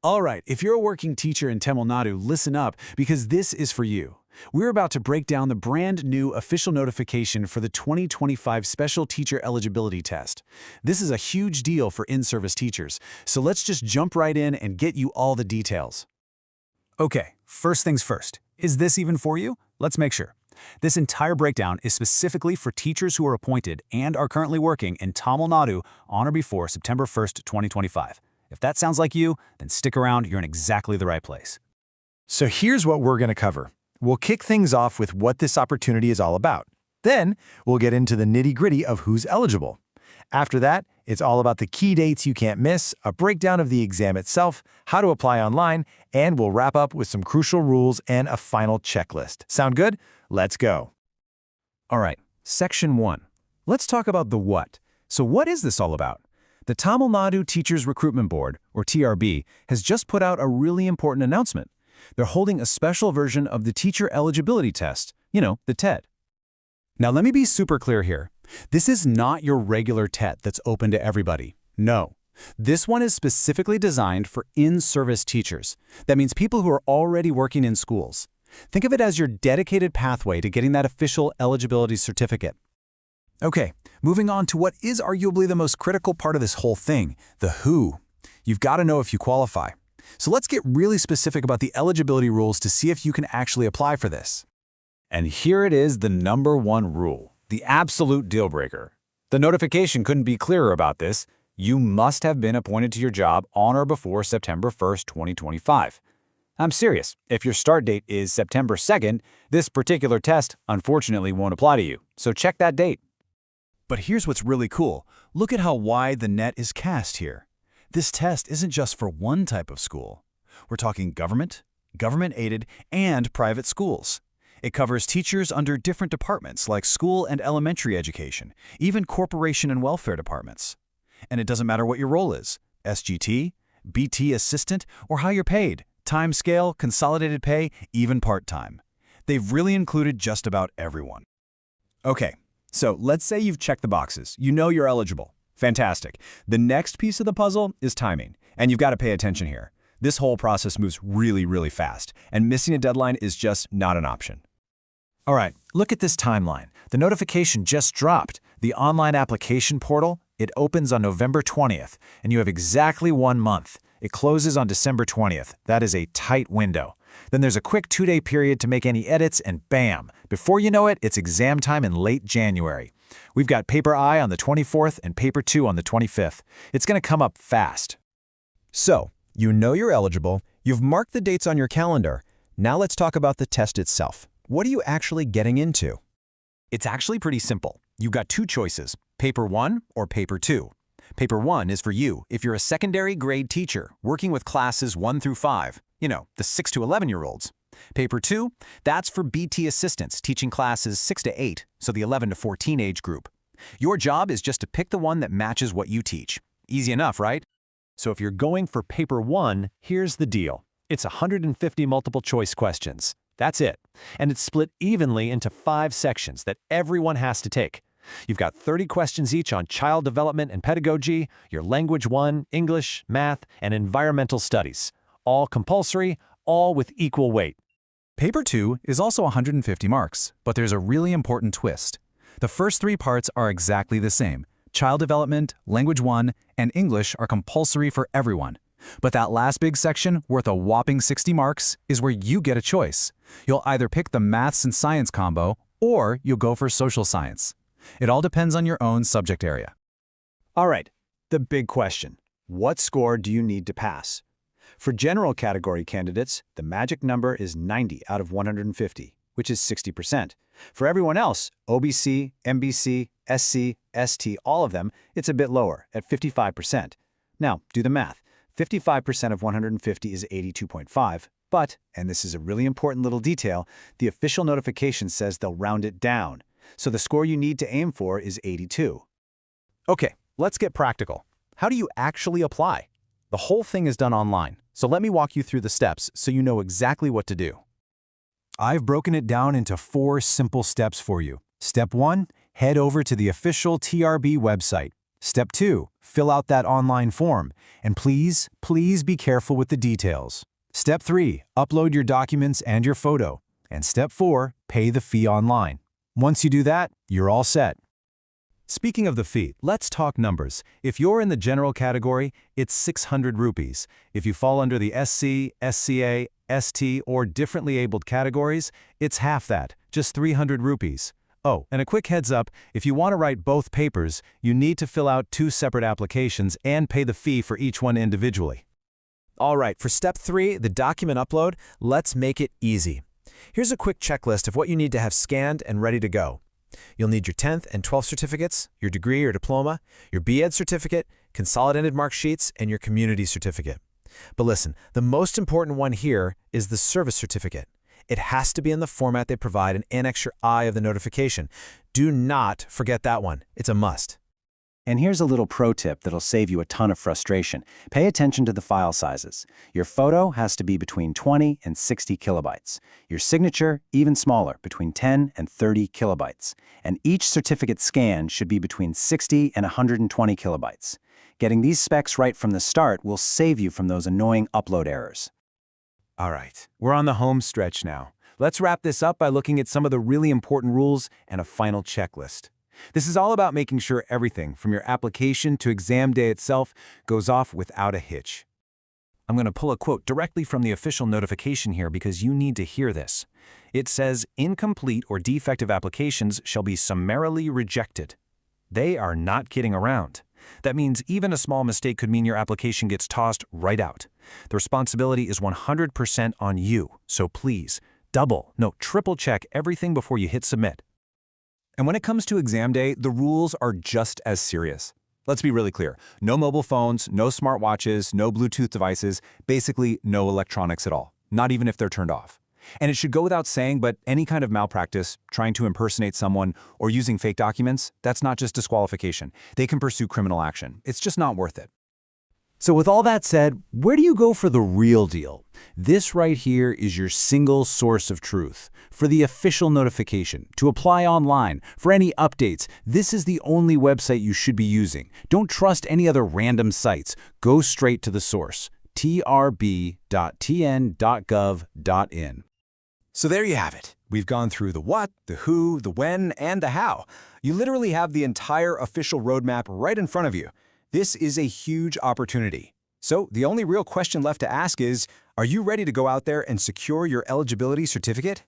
All right, if you're a working teacher in Tamil Nadu, listen up because this is for you. We're about to break down the brand new official notification for the 2025 Special Teacher Eligibility Test. This is a huge deal for in-service teachers, so let's just jump right in and get you all the details. Okay, first things first. Is this even for you? Let's make sure. This entire breakdown is specifically for teachers who are appointed and are currently working in Tamil Nadu on or before September 1st, 2025. If that sounds like you, then stick around, you're in exactly the right place. So here's what we're going to cover. We'll kick things off with what this opportunity is all about. Then, we'll get into the nitty-gritty of who's eligible. After that, it's all about the key dates you can't miss, a breakdown of the exam itself, how to apply online, and we'll wrap up with some crucial rules and a final checklist. Sound good? Let's go. All right, Section 1. Let's talk about the what. So what is this all about? The Tamil Nadu Teachers Recruitment Board, or TRB, has just put out a really important announcement. They're holding a special version of the Teacher Eligibility Test, the TET. Now let me be super clear here. This is not your regular TET that's open to everybody. No. This one is specifically designed for in-service teachers. That means people who are already working in schools. Think of it as your dedicated pathway to getting that official eligibility certificate. Okay, moving on to what is arguably the most critical part of this whole thing, the who. You've got to know if you qualify. So let's get really specific about the eligibility rules to see if you can actually apply for this. And here it is, the number one rule, the absolute deal breaker. The notification couldn't be clearer about this. You must have been appointed to your job on or before September 1st, 2025. I'm serious. If your start date is September 2nd, this particular test unfortunately won't apply to you. So check that date. But here's what's really cool. Look at how wide the net is cast here. This test isn't just for one type of school. We're talking government, government-aided, and private schools. It covers teachers under different departments like school and elementary education, even corporation and welfare departments. And it doesn't matter what your role is, SGT, BT assistant, or how you're paid, time scale, consolidated pay, even part-time. They've really included just about everyone. Okay. So let's say you've checked the boxes. You know you're eligible. Fantastic. The next piece of the puzzle is timing, and you've got to pay attention here. This whole process moves really, really fast, and missing a deadline is just not an option. All right, look at this timeline. The notification just dropped. The online application portal, it opens on November 20th, and you have exactly 1 month. It closes on December 20th. That is a tight window. Then there's a quick 2-day period to make any edits, and bam! Before you know it, it's exam time in late January. We've got Paper I on the 24th and Paper 2 on the 25th. It's going to come up fast. So, you know you're eligible, you've marked the dates on your calendar. Now let's talk about the test itself. What are you actually getting into? It's actually pretty simple. You've got two choices, Paper 1 or Paper 2. Paper 1 is for you if you're a secondary grade teacher working with classes 1 through 5, the 6 to 11-year-olds. Paper 2, that's for BT assistants teaching classes 6 to 8, so the 11 to 14 age group. Your job is just to pick the one that matches what you teach. Easy enough, right? So if you're going for Paper 1, here's the deal. It's 150 multiple choice questions. That's it. And it's split evenly into 5 sections that everyone has to take. You've got 30 questions each on child development and pedagogy, your language 1, English, math, and environmental studies. All compulsory, all with equal weight. Paper 2 is also 150 marks, but there's a really important twist. The first 3 parts are exactly the same. Child development, language 1, and English are compulsory for everyone. But that last big section, worth a whopping 60 marks, is where you get a choice. You'll either pick the maths and science combo, or you'll go for social science. It all depends on your own subject area. All right, the big question. What score do you need to pass? For general category candidates, the magic number is 90 out of 150, which is 60%. For everyone else, OBC, MBC, SC, ST, all of them, it's a bit lower, at 55%. Now, do the math. 55% of 150 is 82.5, but, and this is a really important little detail, the official notification says they'll round it down. So the score you need to aim for is 82. Okay, let's get practical. How do you actually apply? The whole thing is done online, so let me walk you through the steps so you know exactly what to do. I've broken it down into 4 simple steps for you. Step 1, head over to the official TRB website. Step 2, fill out that online form. And please be careful with the details. Step 3, upload your documents and your photo. And Step 4, pay the fee online. Once you do that, you're all set. Speaking of the fee, let's talk numbers. If you're in the general category, it's 600 rupees. If you fall under the SC, SCA, ST, or differently abled categories, it's half that, just 300 rupees. Oh, and a quick heads up, if you want to write both papers, you need to fill out 2 separate applications and pay the fee for each one individually. All right, for Step 3, the document upload, let's make it easy. Here's a quick checklist of what you need to have scanned and ready to go. You'll need your 10th and 12th certificates, your degree or diploma, your BEd certificate, consolidated mark sheets, and your community certificate. But listen, the most important one here is the service certificate. It has to be in the format they provide in Annex I of the notification. Do not forget that one. It's a must. And here's a little pro tip that'll save you a ton of frustration. Pay attention to the file sizes. Your photo has to be between 20 and 60 kilobytes. Your signature, even smaller, between 10 and 30 kilobytes. And each certificate scan should be between 60 and 120 kilobytes. Getting these specs right from the start will save you from those annoying upload errors. All right, we're on the home stretch now. Let's wrap this up by looking at some of the really important rules and a final checklist. This is all about making sure everything, from your application to exam day itself, goes off without a hitch. I'm going to pull a quote directly from the official notification here because you need to hear this. It says, "Incomplete or defective applications shall be summarily rejected." They are not kidding around. That means even a small mistake could mean your application gets tossed right out. The responsibility is 100% on you, so please, triple check everything before you hit submit. And when it comes to exam day, the rules are just as serious. Let's be really clear. No mobile phones, no smartwatches, no Bluetooth devices, basically no electronics at all, not even if they're turned off. And it should go without saying, but any kind of malpractice, trying to impersonate someone, or using fake documents, that's not just disqualification. They can pursue criminal action. It's just not worth it. So with all that said, where do you go for the real deal? This right here is your single source of truth. For the official notification, to apply online, for any updates, this is the only website you should be using. Don't trust any other random sites. Go straight to the source, trb.tn.gov.in. So there you have it. We've gone through the what, the who, the when, and the how. You literally have the entire official roadmap right in front of you. This is a huge opportunity. So the only real question left to ask is, are you ready to go out there and secure your eligibility certificate?